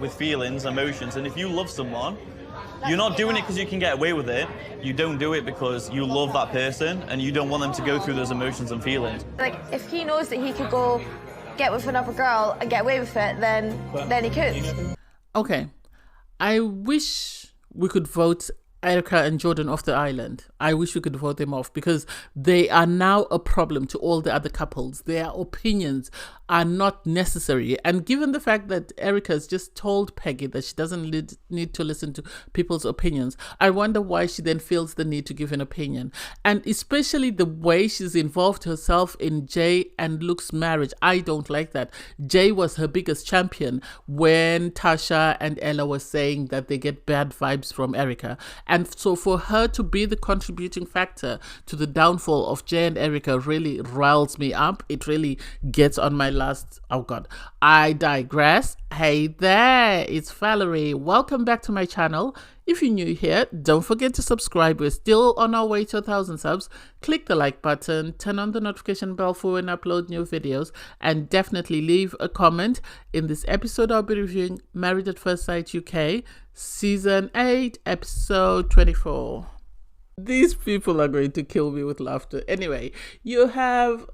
with feelings, emotions, and if you love someone, you're not doing it because you can get away with it. You don't do it because you love that person and you don't want them to go through those emotions and feelings. Like, if he knows that he could go get with another girl and get away with it, then he could. Okay. I wish we could vote Erica and Jordan off the island. I wish we could vote them off because they are now a problem to all the other couples. Their opinions are not necessary. And given the fact that Erica has just told Peggy that she doesn't need to listen to people's opinions, I wonder why she then feels the need to give an opinion. And especially the way she's involved herself in Jay and Luke's marriage. I don't like that. Jay was her biggest champion when Tasha and Ella were saying that they get bad vibes from Erica. And so for her to be the contributing factor to the downfall of Jay and Erica really riles me up. It really gets on my last, oh God, I digress. Hey there, it's Valerie. Welcome back to my channel. If you're new here, don't forget to subscribe. We're still on our way to 1,000 subs. Click the like button, turn on the notification bell for when I upload new videos, and definitely leave a comment. In this episode, I'll be reviewing Married at First Sight UK, Season 8, Episode 24. These people are going to kill me with laughter. Anyway, you have,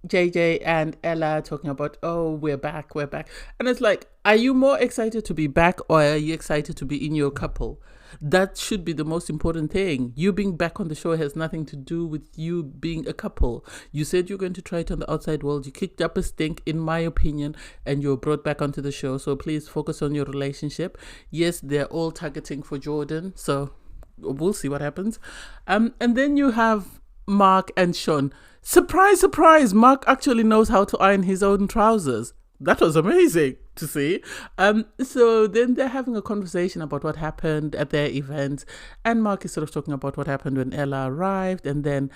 JJ and Ella talking about, oh, we're back. And it's like, are you more excited to be back or are you excited to be in your couple? That should be the most important thing. You being back on the show has nothing to do with you being a couple. You said you're going to try it on the outside world. You kicked up a stink, in my opinion, and you're brought back onto the show. So please focus on your relationship. Yes, they're all targeting for Jordan. So we'll see what happens. And then you have Mark and Sean. Surprise, surprise, Mark actually knows how to iron his own trousers. That was amazing to see. So then they're having a conversation about what happened at their event, and Mark is sort of talking about what happened when Ella arrived, and then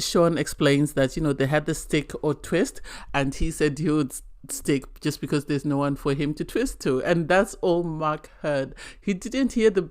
Sean explains that, they had the stick or twist, and he said he would stick just because there's no one for him to twist to, and that's all Mark heard. He didn't hear the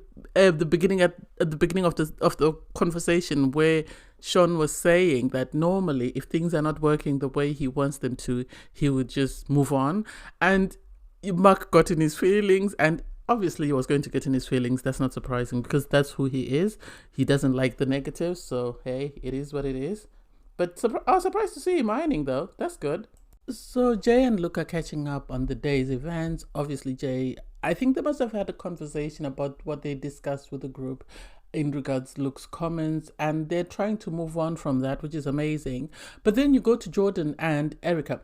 beginning at the beginning of the conversation where Sean was saying that normally if things are not working the way he wants them to, he would just move on. And Mark got in his feelings, and obviously he was going to get in his feelings. That's not surprising because that's who he is. He doesn't like the negatives, so hey, it is what it is. But I was surprised to see him ironing though. That's good. So Jay and Luke are catching up on the day's events. Obviously Jay, I think they must have had a conversation about what they discussed with the group in regards to Luke's comments, and they're trying to move on from that, which is amazing. But then you go to Jordan and Erica.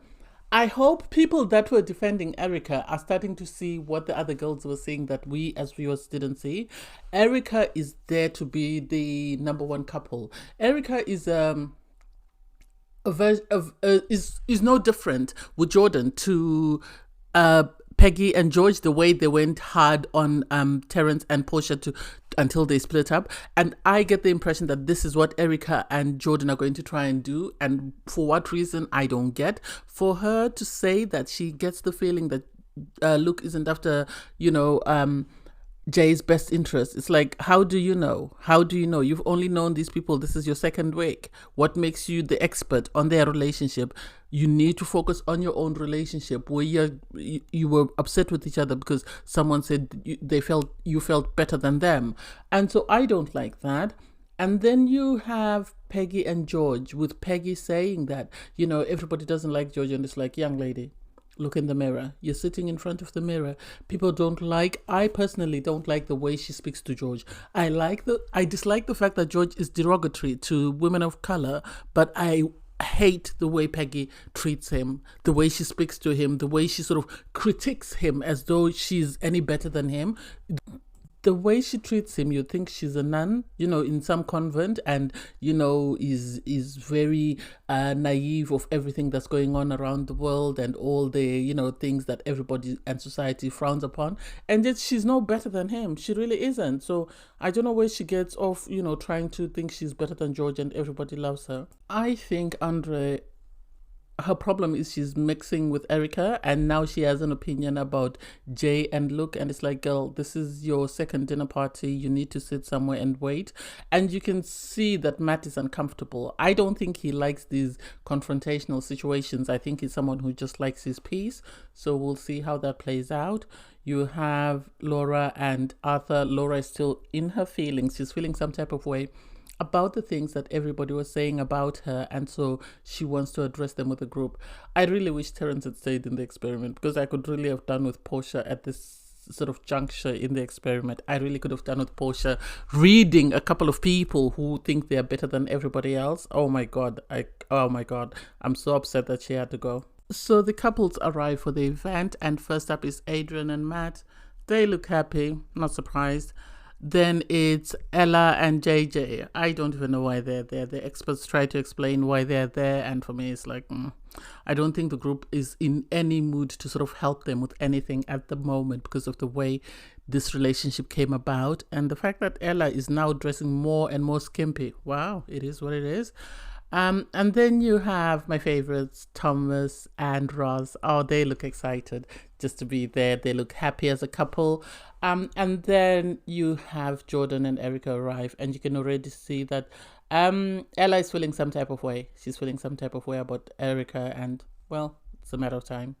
I hope people that were defending Erica are starting to see what the other girls were saying that we as viewers didn't see. Erica is there to be the number one couple. Erica is is no different with Jordan to Peggy and George, the way they went hard on Terrence and Portia until they split up. And I get the impression that this is what Erica and Jordan are going to try and do. And for what reason, I don't get. For her to say that she gets the feeling that Luke isn't after, Jay's best interest. It's like, how do you know? You've only known these people. This is your second week. What makes you the expert on their relationship? You need to focus on your own relationship where you were upset with each other because someone said you felt better than them. And so I don't like that. And then you have Peggy and George, with Peggy saying that, everybody doesn't like George, and it's like, young lady, look in the mirror. You're sitting in front of the mirror. I personally don't like the way she speaks to George. I dislike the fact that George is derogatory to women of color, but I hate the way Peggy treats him, the way she speaks to him, the way she sort of critiques him as though she's any better than him. The way she treats him, you think she's a nun, in some convent, and, is very naive of everything that's going on around the world and all the, things that everybody and society frowns upon. And yet she's no better than him. She really isn't. So I don't know where she gets off, trying to think she's better than George and everybody loves her. I think Andre her problem is she's mixing with Erica, and now she has an opinion about Jay and Luke, and it's like, girl, this is your second dinner party. You need to sit somewhere and wait. And you can see that Matt is uncomfortable. I don't think he likes these confrontational situations. I think he's someone who just likes his peace. So we'll see how that plays out. You have Laura and Arthur. Laura is still in her feelings. She's feeling some type of way about the things that everybody was saying about her, and so she wants to address them with the group. I really wish Terence had stayed in the experiment, because I could really have done with Portia at this sort of juncture in the experiment. I really could have done with Portia reading a couple of people who think they are better than everybody else. Oh my god, I'm so upset that she had to go. So the couples arrive for the event, and first up is Adrian and Matt. They look happy, not surprised. Then it's Ella and JJ. I don't even know why they're there. The experts try to explain why they're there, and for me it's like, I don't think the group is in any mood to sort of help them with anything at the moment because of the way this relationship came about, and the fact that Ella is now dressing more and more skimpy. Wow, it is what it is. And then you have my favorites, Thomas and Ross. Oh, they look excited just to be there. They look happy as a couple. And then you have Jordan and Erica arrive, and you can already see that Ella is feeling some type of way. She's feeling some type of way about Erica, and, well, it's a matter of time.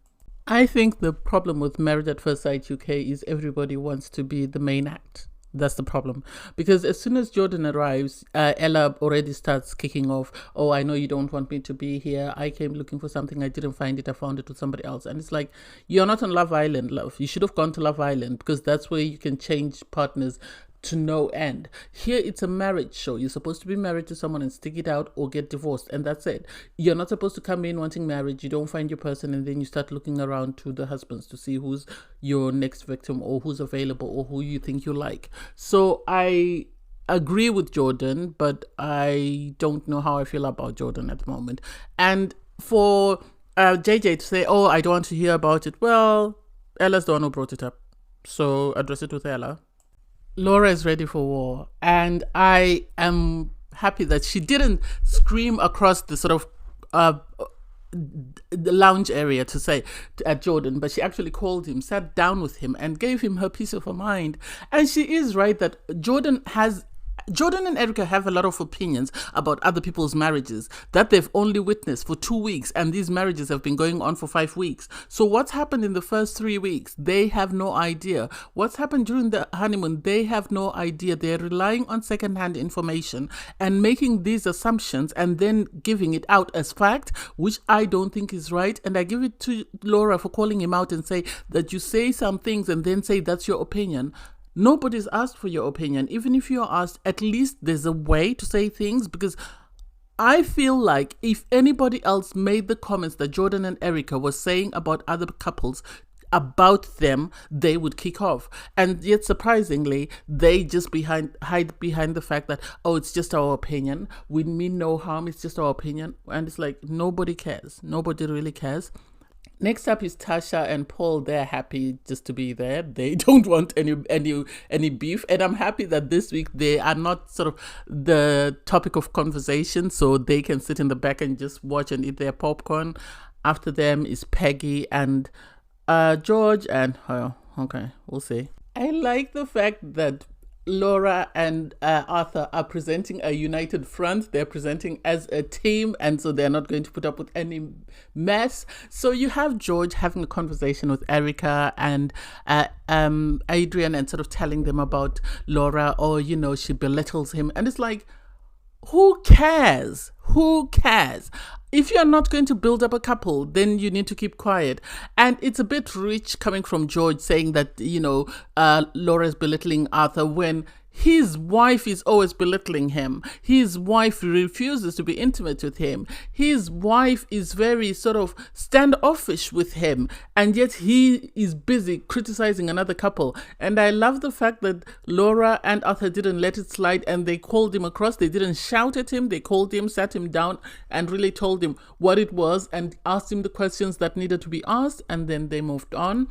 I think the problem with Married at First Sight UK is everybody wants to be the main act. That's the problem, because as soon as Jordan arrives, Ella already starts kicking off. Oh, I know you don't want me to be here. I came looking for something. I didn't find it. I found it with somebody else. And it's like, you're not on Love Island, love. You should have gone to Love Island, because that's where you can change partners to no end. Here it's a marriage show. You're supposed to be married to someone and stick it out or get divorced, and that's it. You're not supposed to come in wanting marriage. You don't find your person, and then you start looking around to the husbands to see who's your next victim or who's available or who you think you like. So I agree with Jordan, but I don't know how I feel about Jordan at the moment. And for JJ to say, oh, I don't want to hear about it, well, Ella's the one who brought it up, so address it with Ella. Laura is ready for war, and I am happy that she didn't scream across the sort of the lounge area to say at Jordan, but she actually called him, sat down with him, and gave him her peace of her mind. And she is right that Jordan and Erica have a lot of opinions about other people's marriages that they've only witnessed for 2 weeks, and these marriages have been going on for 5 weeks. So what's happened in the first 3 weeks, they have no idea. What's happened during the honeymoon, they have no idea. They're relying on secondhand information and making these assumptions and then giving it out as fact, which I don't think is right. And I give it to Laura for calling him out and say that you say some things and then say that's your opinion. Nobody's asked for your opinion. Even if you're asked, at least there's a way to say things, because I feel like if anybody else made the comments that Jordan and Erica were saying about other couples, about them, they would kick off. And yet, surprisingly, they just hide behind the fact that, oh, it's just our opinion. We mean no harm. It's just our opinion. And it's like, nobody cares. Nobody really cares. Next up is Tasha and Paul. They're happy just to be there. They don't want any beef. And I'm happy that this week they are not sort of the topic of conversation, so they can sit in the back and just watch and eat their popcorn. After them is Peggy and George, and okay, we'll see. I like the fact that Laura and Arthur are presenting a united front. They're presenting as a team, and so they're not going to put up with any mess. So you have George having a conversation with Erica and Adrian, and sort of telling them about Laura, or, you know, she belittles him. And it's like, who cares? Who cares? If you're not going to build up a couple, then you need to keep quiet. And it's a bit rich coming from George saying that, you know, Laura's belittling Arthur when his wife is always belittling him. His wife refuses to be intimate with him. His wife is very sort of standoffish with him. And yet he is busy criticizing another couple. And I love the fact that Laura and Arthur didn't let it slide, and they called him across. They didn't shout at him. They called him, sat him down, and really told him what it was and asked him the questions that needed to be asked. And then they moved on.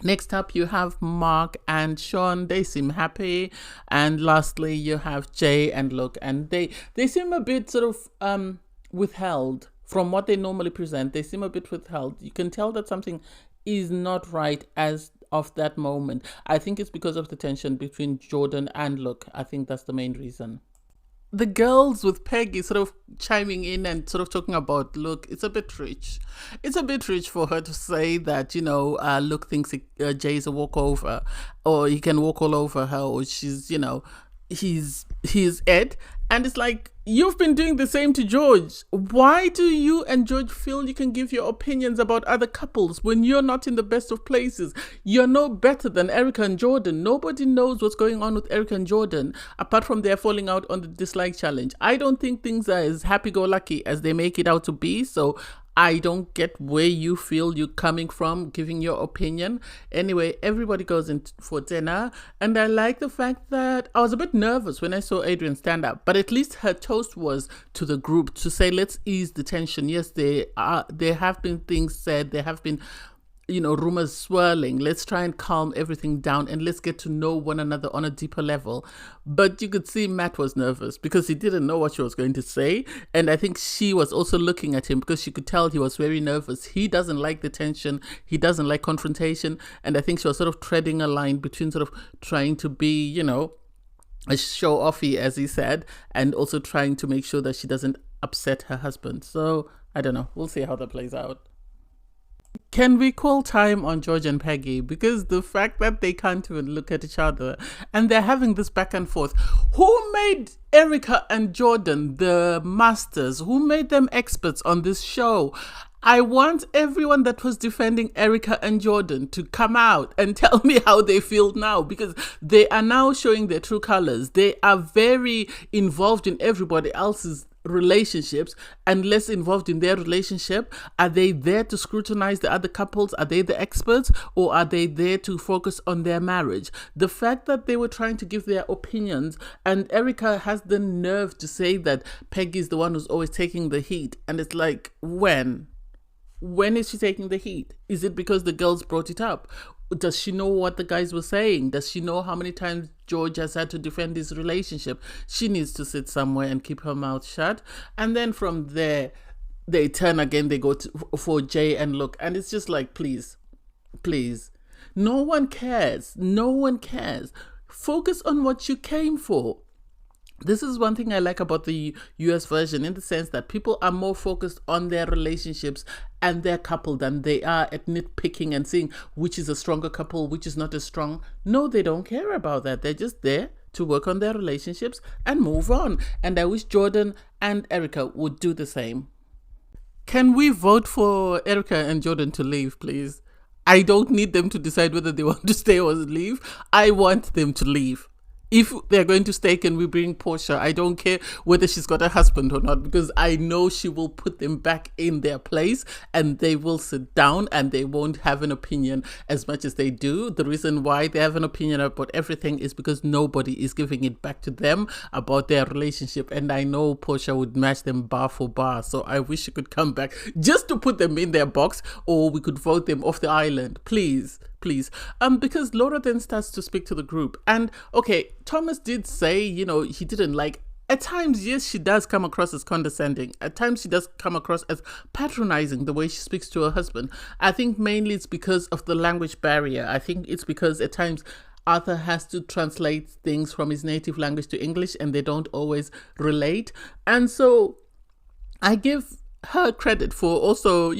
Next up, you have Mark and Sean. They seem happy. And lastly, you have Jay and Luke. And they seem a bit sort of withheld From what they normally present, they seem a bit withheld. You can tell that something is not right as of that moment. I think it's because of the tension between Jordan and Luke. I think that's the main reason. The girls with Peggy sort of chiming in and sort of talking about, look, it's a bit rich. It's a bit rich for her to say that, Luke thinks Jay's a walkover, or he can walk all over her, or she's, he's Ed. And it's like, you've been doing the same to George. Why do you and George feel you can give your opinions about other couples when you're not in the best of places? You're no better than Erica and Jordan. Nobody knows what's going on with Erica and Jordan, apart from their falling out on the dislike challenge. I don't think things are as happy-go-lucky as they make it out to be, so I don't get where you feel you're coming from, giving your opinion. Anyway, everybody goes in for dinner, and I like the fact that I was a bit nervous when I saw Adrian stand up, but at least her toast was to the group to say, let's ease the tension. Yes, there have been things said, there have been rumors swirling. Let's try and calm everything down and let's get to know one another on a deeper level. But you could see Matt was nervous because he didn't know what she was going to say. And I think she was also looking at him because she could tell he was very nervous. He doesn't like the tension. He doesn't like confrontation. And I think she was sort of treading a line between sort of trying to be, a show-offy, as he said, and also trying to make sure that she doesn't upset her husband. So, I don't know. We'll see how that plays out. Can we call time on George and Peggy? Because the fact that they can't even look at each other and they're having this back and forth. Who made Erica and Jordan the masters? Who made them experts on this show? I want everyone that was defending Erica and Jordan to come out and tell me how they feel now, because they are now showing their true colors. They are very involved in everybody else's relationships and less involved in their relationship. Are they there to scrutinize the other couples? Are they the experts, or are they there to focus on their marriage? The fact that they were trying to give their opinions, and Erica has the nerve to say that Peggy is the one who's always taking the heat, and it's like, when is she taking the heat? Is it because the girls brought it up? Does she know what the guys were saying? Does she know how many times George has had to defend his relationship? She needs to sit somewhere and keep her mouth shut. And then from there, they turn again, they go for Jay and Luke. And it's just like, please. No one cares. Focus on what you came for. This is one thing I like about the US version, in the sense that people are more focused on their relationships and their couple than they are at nitpicking and seeing which is a stronger couple, which is not as strong. No, they don't care about that. They're just there to work on their relationships and move on. And I wish Jordan and Erica would do the same. Can we vote for Erica and Jordan to leave, please? I don't need them to decide whether they want to stay or leave. I want them to leave. If they're going to stay, can we bring Portia? I don't care whether she's got a husband or not, because I know she will put them back in their place and they will sit down and they won't have an opinion as much as they do. The reason why they have an opinion about everything is because nobody is giving it back to them about their relationship. And I know Portia would match them bar for bar. So I wish she could come back just to put them in their box, or we could vote them off the island. Please. Because Laura then starts to speak to the group. And okay, Thomas did say, he didn't like, at times, yes, she does come across as condescending. At times she does come across as patronizing, the way she speaks to her husband. I think mainly it's because of the language barrier. I think it's because at times Arthur has to translate things from his native language to English and they don't always relate. And so I give her credit for also,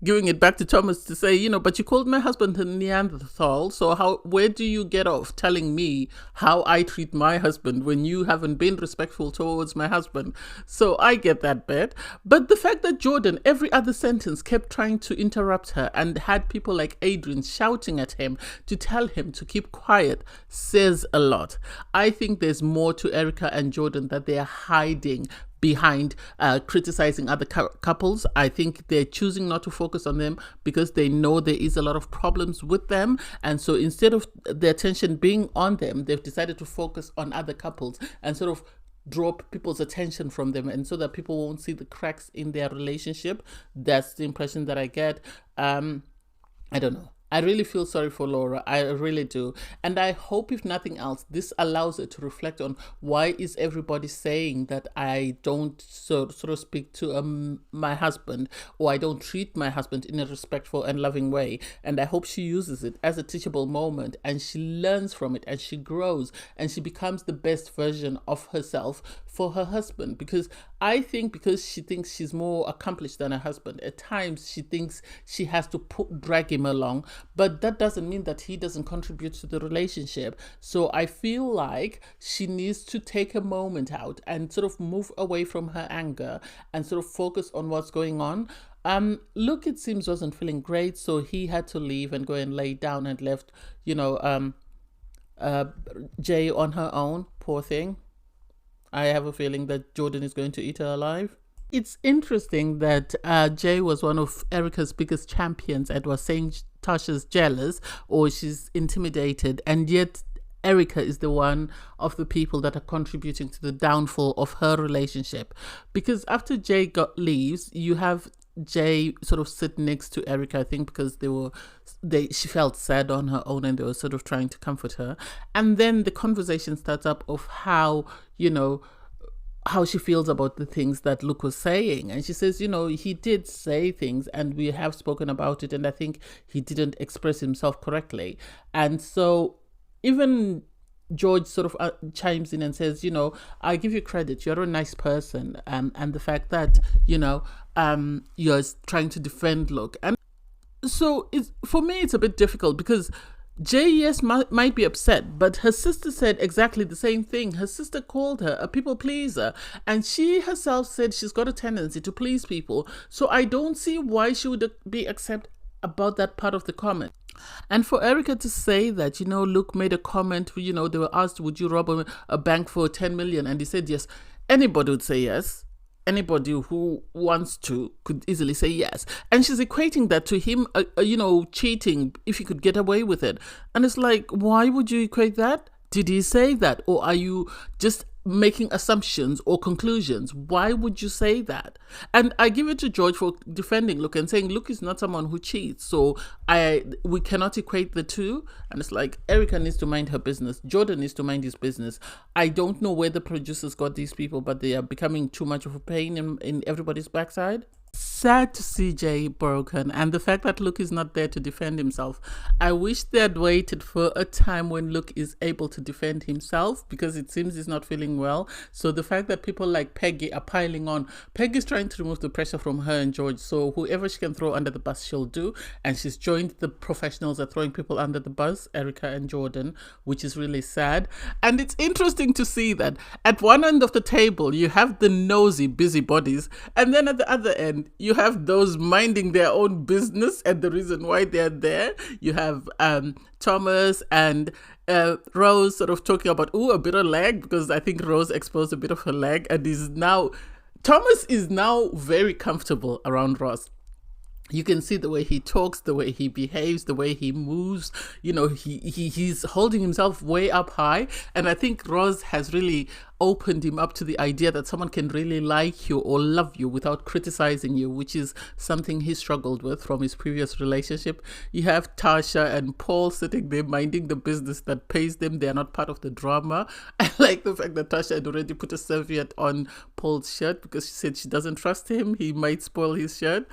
giving it back to Thomas to say, but you called my husband a Neanderthal, so where do you get off telling me how I treat my husband when you haven't been respectful towards my husband? So I get that bit. But the fact that Jordan, every other sentence, kept trying to interrupt her and had people like Adrian shouting at him to tell him to keep quiet says a lot. I think there's more to Erica and Jordan that they are hiding behind criticizing other couples. I think they're choosing not to focus on them because they know there is a lot of problems with them, and so instead of the attention being on them, they've decided to focus on other couples and sort of draw people's attention from them, and so that people won't see the cracks in their relationship. That's the impression that I get. I don't know. I really feel sorry for Laura. I really do. And I hope, if nothing else, this allows her to reflect on why is everybody saying that I don't sort of speak to my husband, or I don't treat my husband in a respectful and loving way. And I hope she uses it as a teachable moment, and she learns from it, and she grows, and she becomes the best version of herself for her husband. Because I think, because she thinks she's more accomplished than her husband, at times she thinks she has to drag him along, but that doesn't mean that he doesn't contribute to the relationship. So I feel like she needs to take a moment out and sort of move away from her anger and sort of focus on what's going on. Luke, it seems, wasn't feeling great, so he had to leave and go and lay down, and left, Jay on her own. Poor thing. I have a feeling that Jordan is going to eat her alive. It's interesting that Jay was one of Erica's biggest champions and was saying Tasha's jealous or she's intimidated, and yet Erica is the one of the people that are contributing to the downfall of her relationship. Because after Jay leaves, you have Jay sort of sit next to Erica, I think because she felt sad on her own, and they were sort of trying to comfort her. And then the conversation starts up of how she feels about the things that Luke was saying. And she says, he did say things and we have spoken about it, and I think he didn't express himself correctly. And so even George sort of chimes in and says, I give you credit, you're a nice person, and the fact that, you're trying to defend Luke. And so for me, it's a bit difficult because Jay, yes, might be upset, but her sister said exactly the same thing. Her sister called her a people pleaser, and she herself said she's got a tendency to please people. So I don't see why she would be upset about that part of the comment. And for Erica to say that, Luke made a comment, they were asked, would you rob a bank for 10 million? And he said yes. Anybody would say yes. Anybody who wants to could easily say yes. And she's equating that to him, cheating, if he could get away with it. And it's like, why would you equate that? Did he say that? Or are you just making assumptions or conclusions? Why would you say that? And I give it to George for defending Luke and saying Luke is not someone who cheats, so we cannot equate the two. And it's like, Erica needs to mind her business, Jordan needs to mind his business. I don't know where the producers got these people, but they are becoming too much of a pain in everybody's backside. Sad to see Jay broken, and the fact that Luke is not there to defend himself. I wish they had waited for a time when Luke is able to defend himself, because it seems he's not feeling well. So the fact that people like Peggy are piling on, Peggy's trying to remove the pressure from her and George, so whoever she can throw under the bus she'll do, and she's joined the professionals at throwing people under the bus, Erica and Jordan, which is really sad. And it's interesting to see that at one end of the table you have the nosy busybodies, and then at the other end you have those minding their own business, and the reason why they're there. You have Thomas and Rose sort of talking about, a bit of leg, because I think Rose exposed a bit of her leg, and Thomas is now very comfortable around Ross. You can see the way he talks, the way he behaves, the way he moves. He's holding himself way up high. And I think Roz has really opened him up to the idea that someone can really like you or love you without criticizing you, which is something he struggled with from his previous relationship. You have Tasha and Paul sitting there minding the business that pays them. They are not part of the drama. I like the fact that Tasha had already put a serviette on Paul's shirt because she said she doesn't trust him. He might spoil his shirt.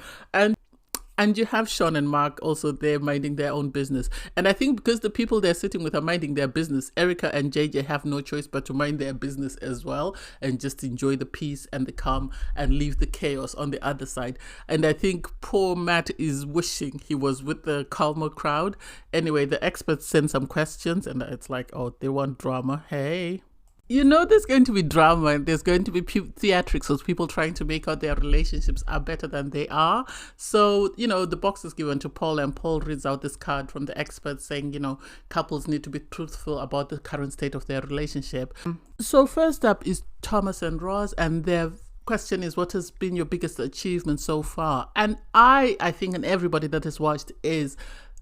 And you have Sean and Mark also there minding their own business. And I think because the people they're sitting with are minding their business, Erica and JJ have no choice but to mind their business as well and just enjoy the peace and the calm and leave the chaos on the other side. And I think poor Matt is wishing he was with the calmer crowd. Anyway, the experts send some questions and it's like, they want drama. Hey. There's going to be drama and there's going to be theatrics of people trying to make out their relationships are better than they are. So, the box is given to Paul and Paul reads out this card from the experts saying, couples need to be truthful about the current state of their relationship. So first up is Thomas and Roz, and their question is, what has been your biggest achievement so far? And I think, and everybody that has watched, is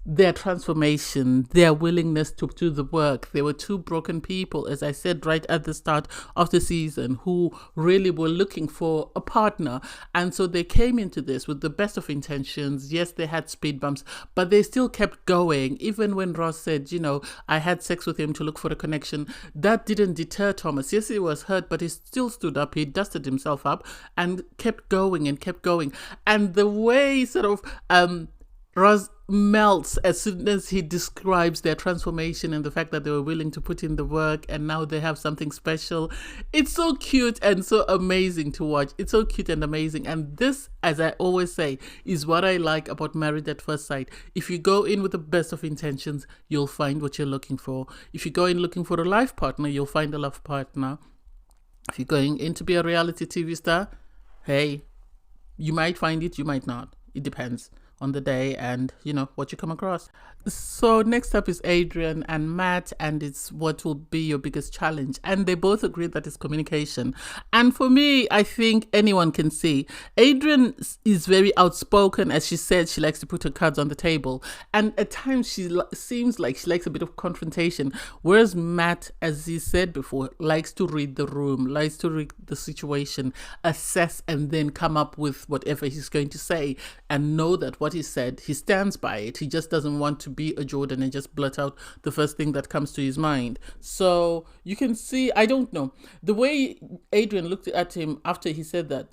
their transformation, their willingness to do the work. They were two broken people, as I said right at the start of the season, who really were looking for a partner. And so they came into this with the best of intentions. Yes, they had speed bumps, but they still kept going. Even when Ross said, you know, I had sex with him to look for a connection, that didn't deter Thomas. Yes, he was hurt, but he still stood up. He dusted himself up and kept going and kept going. And the way sort of Ross melts as soon as he describes their transformation and the fact that they were willing to put in the work and now they have something special. It's so cute and so amazing to watch. It's so cute and amazing. And this, as I always say, is what I like about Married at First Sight. If you go in with the best of intentions, you'll find what you're looking for. If you go in looking for a life partner, you'll find a life partner. If you're going in to be a reality TV star, hey, you might find it, you might not. It depends on the day and, you know, what you come across. So next up is Adrian and Matt, and it's what will be your biggest challenge. And they both agree that it's communication. And for me, I think anyone can see Adrian is very outspoken. As she said, she likes to put her cards on the table. And at times she seems like she likes a bit of confrontation. Whereas Matt, as he said before, likes to read the room, likes to read the situation, assess, and then come up with whatever he's going to say and know that what he said, he stands by it. He just doesn't want to be a Jordan and just blurt out the first thing that comes to his mind. So you can see, I don't know, the way Adrian looked at him after he said that,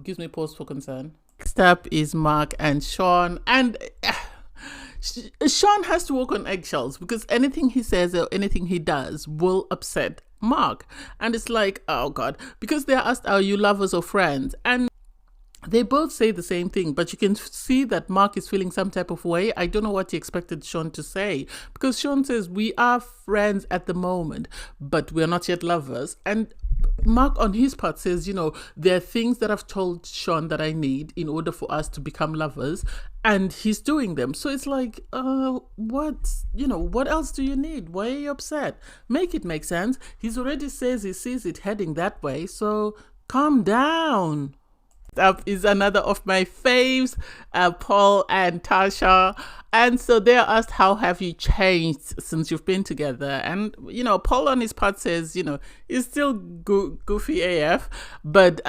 gives me pause for concern. Next up is Mark and Sean, and Sean has to walk on eggshells because anything he says or anything he does will upset Mark. And it's like, oh God, because they're asked, are you lovers or friends? And they both say the same thing, but you can see that Mark is feeling some type of way. I don't know what he expected Sean to say, because Sean says, we are friends at the moment, but we're not yet lovers. And Mark on his part says, you know, there are things that I've told Sean that I need in order for us to become lovers, and he's doing them. So it's like, what else do you need? Why are you upset? Make it make sense. He's already says he sees it heading that way, so calm down. Up is another of my faves, Paul and Tasha. And so they're asked, how have you changed since you've been together? And, you know, Paul on his part says, you know, he's still goofy AF, but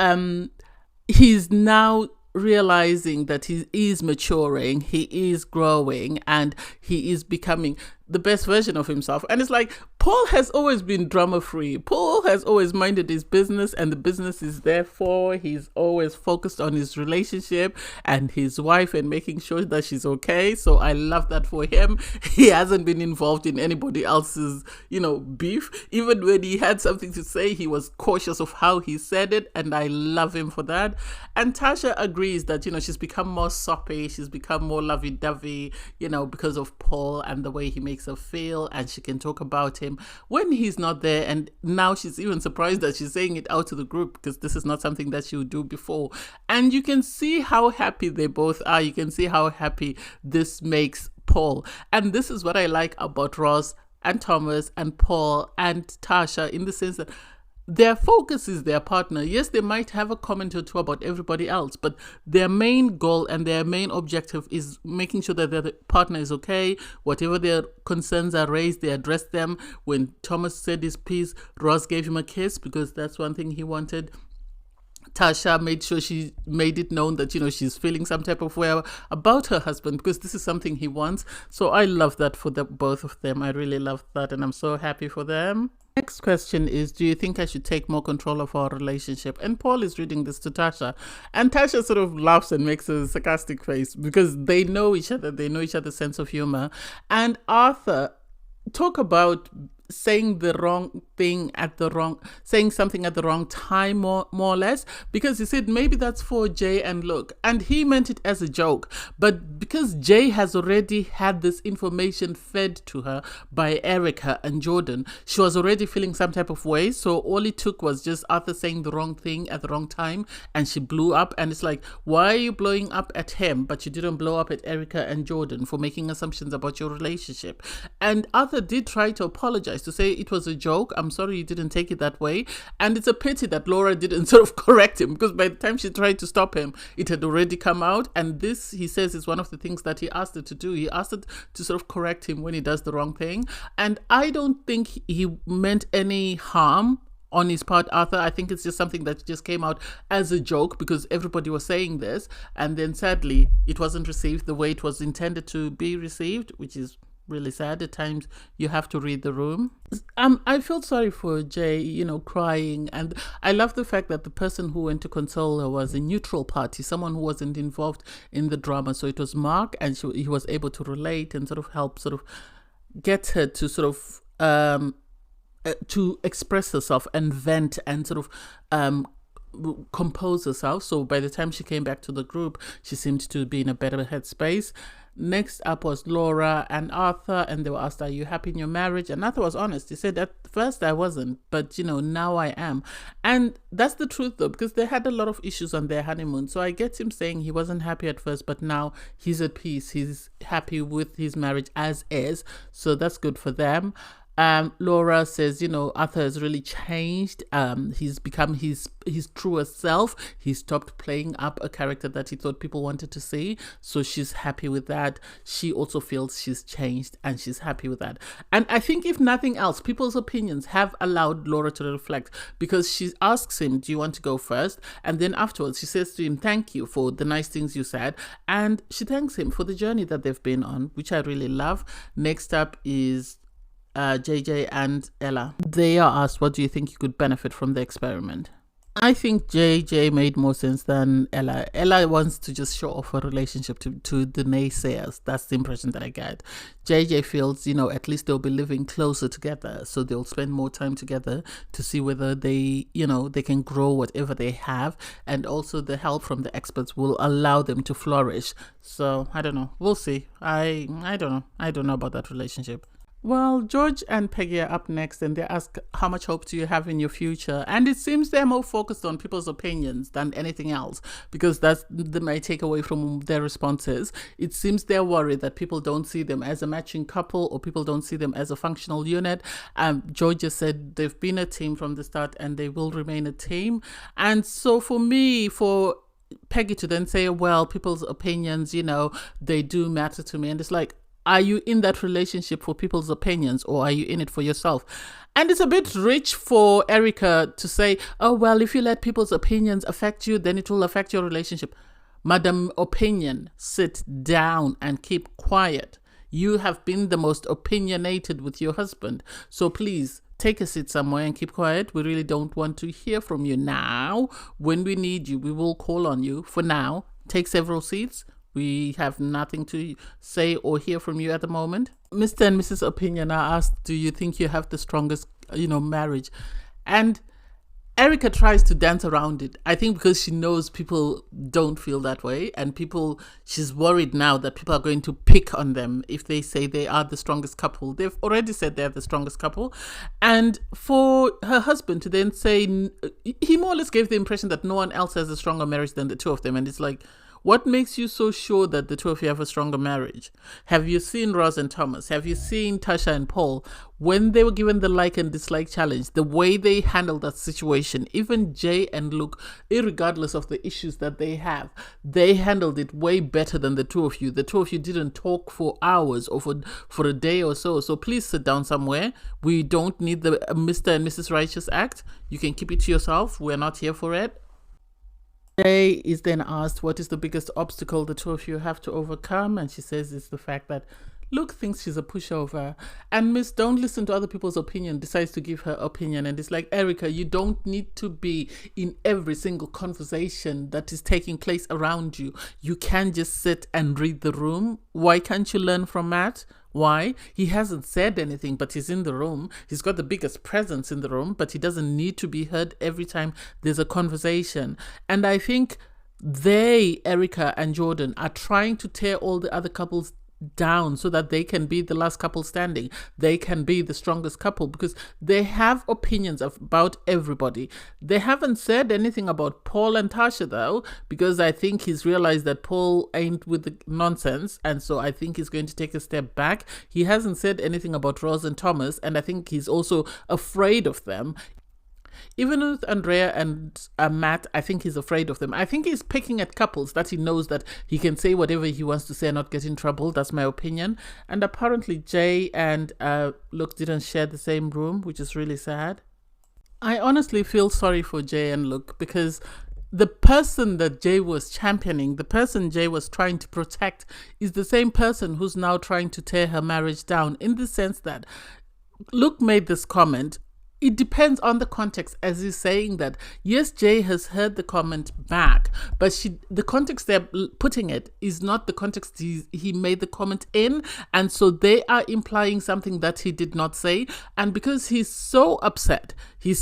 he's now realizing that he is maturing, he is growing, and he is becoming the best version of himself. And it's like, Paul has always been drama free. Paul has always minded his business, and the business is therefore he's always focused on his relationship and his wife and making sure that she's okay. So I love that for him. He hasn't been involved in anybody else's, you know, beef. Even when he had something to say, he was cautious of how he said it, and I love him for that. And Tasha agrees that, you know, she's become more soppy, she's become more lovey-dovey, you know, because of Paul and the way he makes her feel, and she can talk about him when he's not there. And now she's even surprised that she's saying it out to the group, because this is not something that she would do before. And you can see how happy they both are. You can see how happy this makes Paul. And this is what I like about Ross and Thomas and Paul and Tasha, in the sense that their focus is their partner. Yes, they might have a comment or two about everybody else, but their main goal and their main objective is making sure that their partner is okay. Whatever their concerns are raised, they address them. When Thomas said his piece, Ross gave him a kiss because that's one thing he wanted. Tasha made sure she made it known that, you know, she's feeling some type of way about her husband because this is something he wants. So I love that for both of them. I really love that, and I'm so happy for them. Next question is, do you think I should take more control of our relationship? And Paul is reading this to Tasha, and Tasha sort of laughs and makes a sarcastic face because they know each other, they know each other's sense of humor. And Arthur, talk about saying the wrong thing saying something at the wrong time, more or less, because he said maybe that's for Jay and look, and he meant it as a joke, but because Jay has already had this information fed to her by Erica and Jordan, she was already feeling some type of way. So all it took was just Arthur saying the wrong thing at the wrong time, and she blew up. And it's like, why are you blowing up at him, but you didn't blow up at Erica and Jordan for making assumptions about your relationship? And Arthur did try to apologize apologize, to say it was a joke. I'm sorry you didn't take it that way. And it's a pity that Laura didn't sort of correct him, because by the time she tried to stop him, it had already come out. And this, he says, is one of the things that he asked her to do. He asked her to sort of correct him when he does the wrong thing. And I don't think he meant any harm on his part, Arthur. I think it's just something that just came out as a joke because everybody was saying this, and then sadly it wasn't received the way it was intended to be received, which is really sad. At times you have to read the room. I feel sorry for Jay, crying, and I love the fact that the person who went to console her was a neutral party, someone who wasn't involved in the drama. So it was Mark, and he was able to relate and sort of help sort of get her to sort of to express herself and vent and sort of compose herself. So by the time she came back to the group, she seemed to be in a better headspace. Next up was Laura and Arthur, and they were asked, are you happy in your marriage? And Arthur was honest. He said, at first I wasn't, but now I am. And that's the truth though, because they had a lot of issues on their honeymoon. So I get him saying he wasn't happy at first, but now he's at peace. He's happy with his marriage as is. So that's good for them. Laura says, Arthur has really changed. He's become his truest self. He stopped playing up a character that he thought people wanted to see. So she's happy with that. She also feels she's changed and she's happy with that. And I think if nothing else, people's opinions have allowed Laura to reflect, because she asks him, do you want to go first? And then afterwards she says to him, thank you for the nice things you said. And she thanks him for the journey that they've been on, which I really love. Next up is JJ and Ella. They are asked, what do you think you could benefit from the experiment? I think JJ made more sense than Ella. Ella wants to just show off her relationship to the naysayers. That's the impression that I get. JJ feels, at least they'll be living closer together, so they'll spend more time together to see whether they, they can grow whatever they have, and also the help from the experts will allow them to flourish. So I don't know. We'll see. I don't know. I don't know about that relationship. Well, George and Peggy are up next, and they ask, how much hope do you have in your future? And it seems they're more focused on people's opinions than anything else, because that's my takeaway from their responses. It seems they're worried that people don't see them as a matching couple, or people don't see them as a functional unit. George just said they've been a team from the start and they will remain a team. And so for Peggy to then say, well, people's opinions, they do matter to me. And it's like, are you in that relationship for people's opinions, or are you in it for yourself? And it's a bit rich for Erica to say, oh, well, if you let people's opinions affect you, then it will affect your relationship. Madam Opinion, sit down and keep quiet. You have been the most opinionated with your husband. So please take a seat somewhere and keep quiet. We really don't want to hear from you now. When we need you, we will call on you. For now, take several seats. We have nothing to say or hear from you at the moment. Mr. and Mrs. Opinion are asked, do you think you have the strongest, marriage? And Erica tries to dance around it. I think because she knows people don't feel that way, and she's worried now that people are going to pick on them if they say they are the strongest couple. They've already said they're the strongest couple. And for her husband to then say, he more or less gave the impression that no one else has a stronger marriage than the two of them. And it's like, what makes you so sure that the two of you have a stronger marriage? Have you seen Ross and Thomas? Have you seen Tasha and Paul? When they were given the like and dislike challenge, the way they handled that situation, even Jay and Luke, irregardless of the issues that they have, they handled it way better than the two of you. The two of you didn't talk for hours or for a day or so. So please sit down somewhere. We don't need the Mr. and Mrs. Righteous Act. You can keep it to yourself. We're not here for it. Jay is then asked, what is the biggest obstacle the two of you have to overcome? And she says it's the fact that Luke thinks she's a pushover, and Miss don't listen to other people's opinion decides to give her opinion. And it's like, Erica, you don't need to be in every single conversation that is taking place around you. You can just sit and read the room. Why can't you learn from Matt? Why? He hasn't said anything, but he's in the room. He's got the biggest presence in the room, but he doesn't need to be heard every time there's a conversation. And I think Erica and Jordan, are trying to tear all the other couples down so that they can be the last couple standing. They can be the strongest couple because they have opinions about everybody. They haven't said anything about Paul and Tasha though, because I think he's realized that Paul ain't with the nonsense, and so I think he's going to take a step back. He hasn't said anything about Rose and Thomas, and I think he's also afraid of them. Even with Andrea and Matt, I think he's afraid of them. I think he's picking at couples that he knows that he can say whatever he wants to say and not get in trouble. That's my opinion. And apparently Jay and Luke didn't share the same room, which is really sad. I honestly feel sorry for Jay and Luke because the person that Jay was championing, the person Jay was trying to protect, is the same person who's now trying to tear her marriage down, in the sense that Luke made this comment. It depends on the context, as he's saying that, yes, Jay has heard the comment back, but the context they're putting it is not the context he made the comment in, and so they are implying something that he did not say. And because he's so upset, he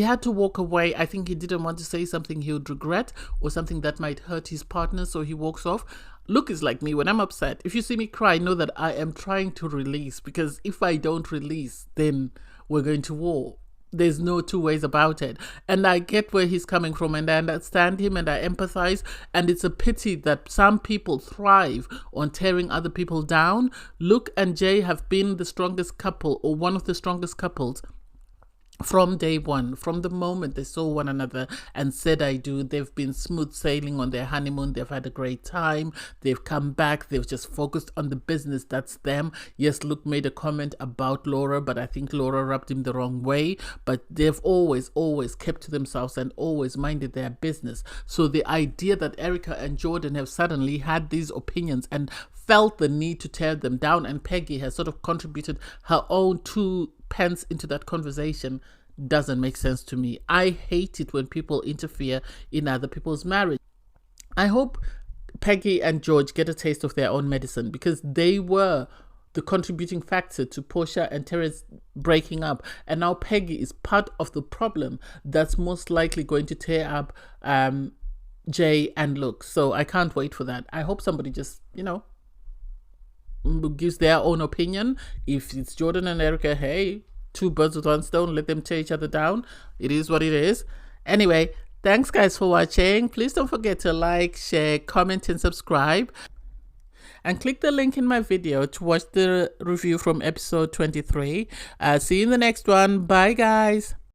had to walk away. I think he didn't want to say something he would regret or something that might hurt his partner, so he walks off. Luke is like me. When I'm upset, if you see me cry, know that I am trying to release, because if I don't release, then we're going to war. There's no two ways about it. And I get where he's coming from, and I understand him, and I empathize. And it's a pity that some people thrive on tearing other people down. Luke and Jay have been the strongest couple, or one of the strongest couples, from day one. From the moment they saw one another and said I do, they've been smooth sailing on their honeymoon. They've had a great time. They've come back. They've just focused on the business. That's them. Yes, Luke made a comment about Laura, but I think Laura rubbed him the wrong way. But they've always kept to themselves and always minded their business. So the idea that Erica and Jordan have suddenly had these opinions and felt the need to tear them down, and Peggy has sort of contributed her own 2 pence into that conversation, doesn't make sense to me. I hate it when people interfere in other people's marriage. I hope Peggy and George get a taste of their own medicine, because they were the contributing factor to Portia and Terence breaking up, and now Peggy is part of the problem that's most likely going to tear up Jay and Luke. So I can't wait for that. I hope somebody just, gives their own opinion. If it's Jordan and Erica, hey, 2 birds with 1 stone, let them tear each other down. It is what it is. Anyway, thanks guys for watching. Please don't forget to like, share, comment and subscribe, and click the link in my video to watch the review from episode 23. See you in the next one. Bye guys.